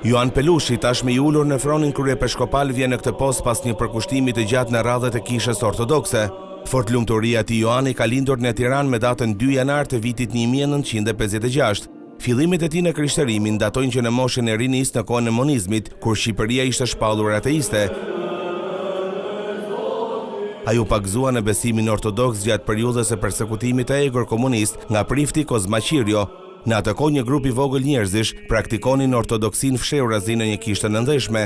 Joan Pelushi, tashmë i ulur në fronin kryepeshkopal, vjen në këtë post pas një përkushtimi të gjatë në radhët e Kishës Ortodokse. Fort lumturia e Joani ka lindur në Tiranë me datën 2 janar të vitit 1956. Fillimet e tij në krishtërimin datojnë që në moshën e rinis në kohën e monizmit, kur Shqipëria ishte shpallur ateiste. Ai u pagëzua në besimin ortodoks gjatë periudhës së përsekutimit të egur komunist nga prifti Kozma Qirjo. Në atë kohë një grup i vogël njerëzish praktikonin ortodoksin fshehurazi në një kishtë të nëndeshme.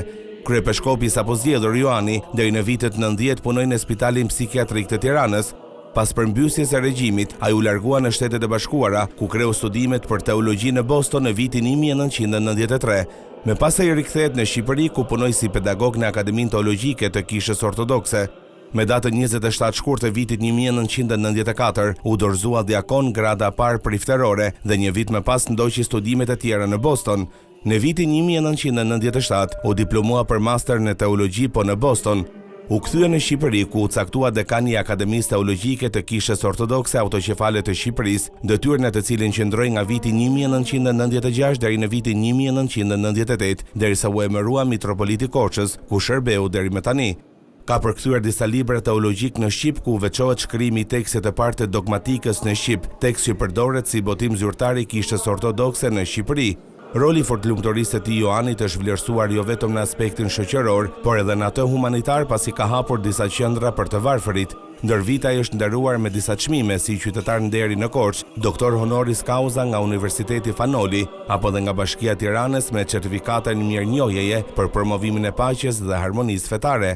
Kryepeshkopi sapo zgjedhur Joani deri në vitet 90 punoi në Spitalin Psikiatrik të Tiranës. Pas përmbysjes së regjimit, ai u largua në Shtetet e Bashkuara, ku kreu studimet për teologji në Boston në vitin 1993. Me pas ai rikthehet në Shqipëri, ku punoi si pedagog në Akademinë Teologjike të Kishës Ortodokse. Me datën 27 shkurt të vitit 1994, u dorëzua diakon grada parë prifterore dhe një vit më pas ndoqi studimet e tjera në Boston. Në vitin 1997, u diplomua për master në teologji po në Boston. U kthye në Shqipëri, ku u caktua dekani i Akademisë Teologjike të Kishës Ortodokse Autoqefale të Shqipërisë, detyrë në të cilin qëndroi nga viti 1996 deri në vitin 1998, derisa u emërua mitropoliti Korçës, ku shërbeu deri më tani. Ka përkthyer disa libra teologjik në shqip, ku veçohet shkrimi i tekstit të parë të dogmatikës në shqip, tekst që përdoret si botim zyrtar i Kishës Ortodokse në Shqipëri. Roli i fortlumturisë të tij Joanit është vlerësuar jo vetëm në aspektin shoqëror, por edhe në atë humanitar, pasi ka hapur disa qendra për të varfërit. Ndër vite ai është nderuar me disa çmime si qytetar nderi në Korçë, doktor honoris causa nga Universiteti Fanoli, apo dhe nga Bashkia e Tiranës me certifikatën mirënjohjeje për promovimin e paqes dhe harmonisë fetare.